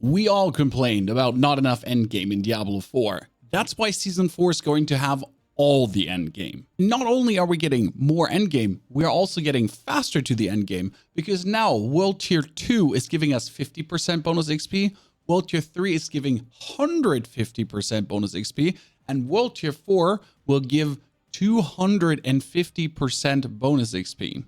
We all complained about not enough endgame in Diablo 4. That's why Season 4 is going to have all the endgame. Not only are we getting more endgame, we are also getting faster to the endgame, because now World Tier 2 is giving us 50% bonus XP, World Tier 3 is giving 150% bonus XP, and World Tier 4 will give 250% bonus XP,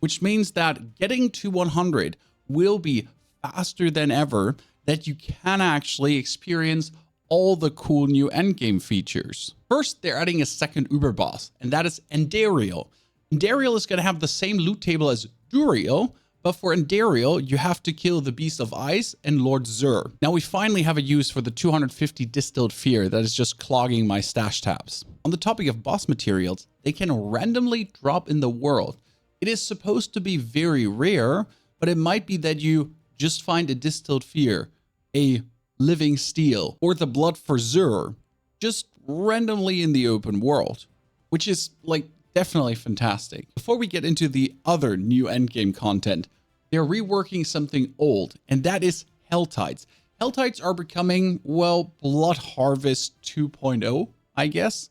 which means that getting to 100 will be faster than ever, that you can actually experience all the cool new endgame features. First, they're adding a second Uber boss, and that is Andariel. Andariel is going to have the same loot table as Duriel, but for Andariel, you have to kill the Beast of Ice and Lord Zur. Now we finally have a use for the 250 Distilled Fear that is just clogging my stash tabs. On the topic of boss materials, they can randomly drop in the world. It is supposed to be very rare, but it might be that you just find a Distilled Fear, a Living Steel, or the Blood for Zur, just randomly in the open world, which is like definitely fantastic. Before we get into the other new endgame content, they're reworking something old, and that is Helltides. Helltides are becoming, well, Blood Harvest 2.0, I guess.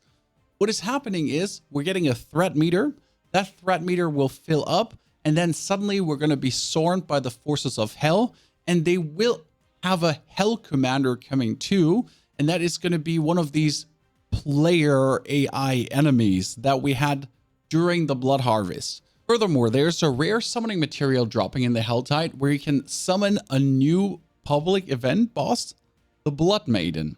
What is happening is we're getting a threat meter. That threat meter will fill up, and then suddenly we're going to be swarmed by the forces of hell, and they will have a hell commander coming too, and that is going to be one of these player AI enemies that we had during the Blood Harvest. Furthermore, there's a rare summoning material dropping in the Helltide where you can summon a new public event boss, the Blood Maiden,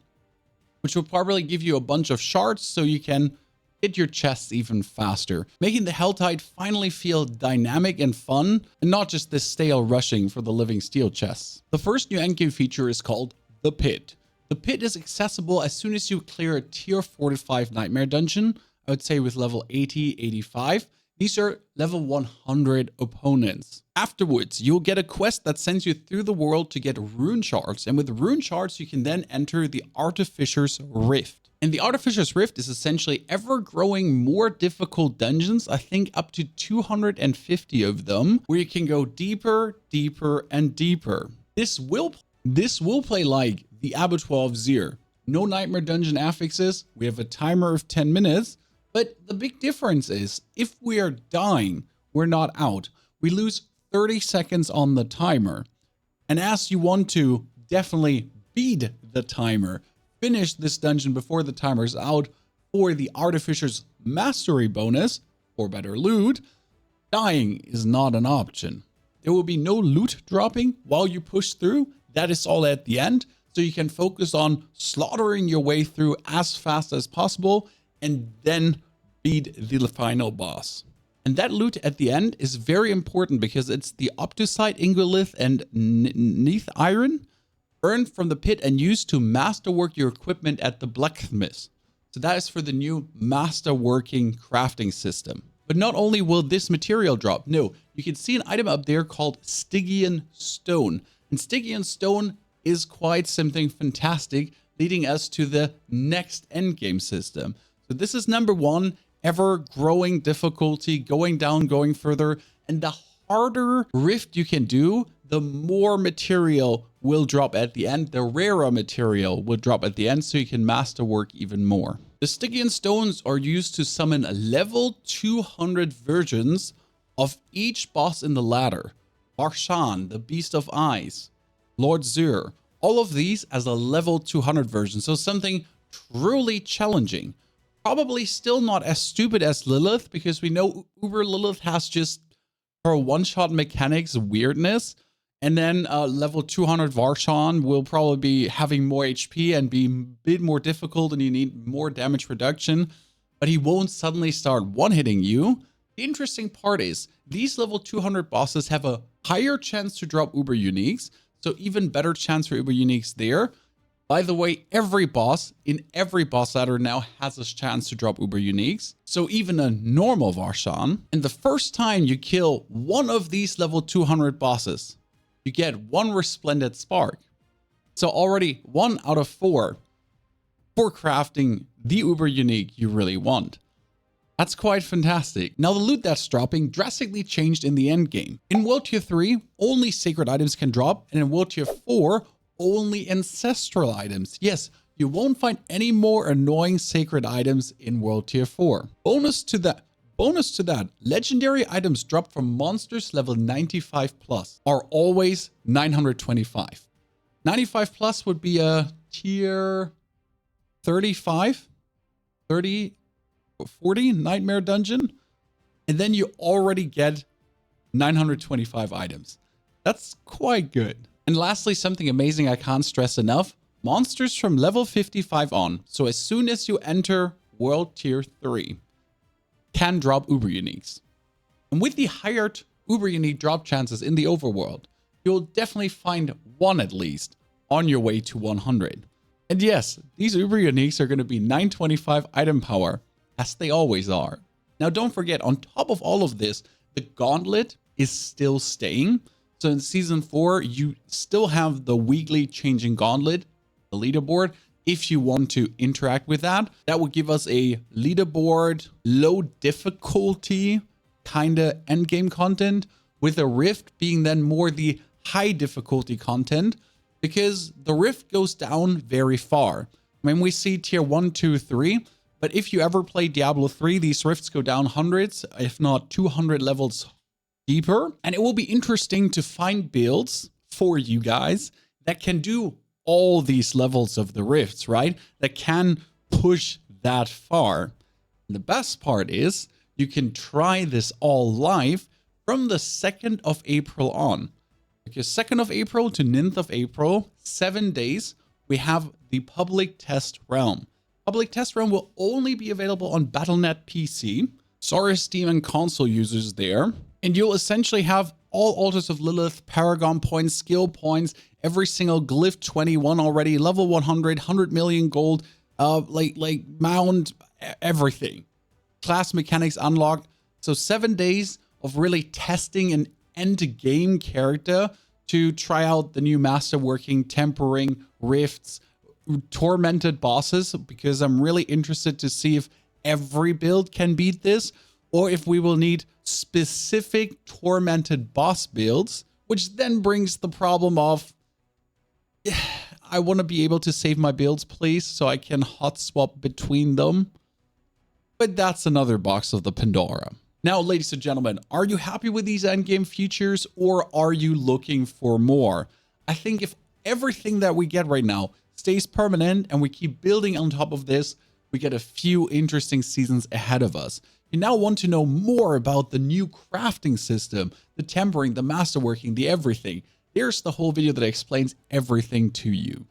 which will probably give you a bunch of shards so you can hit your chests even faster, making the Helltide finally feel dynamic and fun, and not just this stale rushing for the living steel chests. The first new endgame feature is called the Pit. The Pit is accessible as soon as you clear a tier 45 nightmare dungeon, I would say with level 80, 85. These are level 100 opponents. Afterwards, you'll get a quest that sends you through the world to get rune shards, and with rune shards, you can then enter the Artificer's Rift. And the Artificer's Rift is essentially ever-growing more difficult dungeons, I think up to 250 of them, where you can go deeper, deeper, and deeper. This will play like the Abattoir of Zir. No Nightmare Dungeon affixes, we have a timer of 10 minutes, but the big difference is, if we are dying, we're not out. We lose 30 seconds on the timer. And as you want to definitely beat the timer, finish this dungeon before the timer's out for the Artificer's Mastery bonus, or better loot, dying is not an option. There will be no loot dropping while you push through. That is all at the end, so you can focus on slaughtering your way through as fast as possible and then beat the final boss. And that loot at the end is very important because it's the Optusite, Ingolith, and Neath Iron, earned from the pit and used to masterwork your equipment at the blacksmith. So that is for the new masterworking crafting system. But not only will this material drop, no, you can see an item up there called Stygian Stone. And Stygian Stone is quite something fantastic, leading us to the next endgame system. So this is number one, ever growing difficulty, going down, going further, and the harder rift you can do, the more material will drop at the end. The rarer material will drop at the end, so you can masterwork even more. The Stygian stones are used to summon level 200 versions of each boss in the ladder. Barshan, the Beast of Ice, Lord Zur, all of these as a level 200 version. So something truly challenging. Probably still not as stupid as Lilith, because we know Uber Lilith has just her one-shot mechanics weirdness. And then level 200 Varshan will probably be having more HP and be a bit more difficult, and you need more damage reduction, but he won't suddenly start one-hitting you. The interesting part is these level 200 bosses have a higher chance to drop Uber Uniques, so even better chance for Uber Uniques there. By the way, every boss in every boss ladder now has a chance to drop Uber Uniques, so even a normal Varshan. And the first time you kill one of these level 200 bosses, you get one Resplendent Spark. So already 1 out of 4 for crafting the Uber Unique you really want. That's quite fantastic. Now the loot that's dropping drastically changed in the end game. In World Tier 3, only sacred items can drop, and in World Tier 4, only ancestral items. Yes, you won't find any more annoying sacred items in World Tier 4. Bonus to that, legendary items dropped from monsters level 95 plus are always 925. 95 plus would be a tier 35, 30, 40 nightmare dungeon. And then you already get 925 items. That's quite good. And lastly, something amazing I can't stress enough. Monsters from level 55 on, so as soon as you enter World Tier 3, can drop Uber Uniques. And with the higher Uber Unique drop chances in the overworld, you'll definitely find one at least on your way to 100. And yes, these Uber Uniques are going to be 925 item power, as they always are. Now don't forget, on top of all of this, the Gauntlet is still staying. So in Season 4, you still have the weekly changing Gauntlet, the leaderboard. If you want to interact with that, that would give us a leaderboard, low difficulty kind of endgame content, with a rift being then more the high difficulty content, because the rift goes down very far. I mean, we see tier 1, 2, 3, but if you ever play Diablo 3, these rifts go down hundreds, if not 200 levels deeper. And it will be interesting to find builds for you guys that can do all these levels of the rifts, right? That can push that far. And the best part is you can try this all live from the 2nd of April on. Because 2nd of April to 9th of April, 7 days, we have the public test realm. Public test realm will only be available on Battle.net PC. Sorry, Steam and console users there. And you'll essentially have all Altars of Lilith, Paragon points, skill points, every single glyph 21 already, level 100, 100 million gold, like mount, everything. Class mechanics unlocked. So 7 days of really testing an end game character to try out the new masterworking, tempering, rifts, tormented bosses, because I'm really interested to see if every build can beat this, or if we will need specific tormented boss builds, which then brings the problem of, I want to be able to save my builds, please, so I can hot swap between them. But that's another box of the Pandora. Now, ladies and gentlemen, are you happy with these endgame features, or are you looking for more? I think if everything that we get right now stays permanent and we keep building on top of this, we get a few interesting seasons ahead of us. You now want to know more about the new crafting system, the tempering, the masterworking, the everything. Here's the whole video that explains everything to you.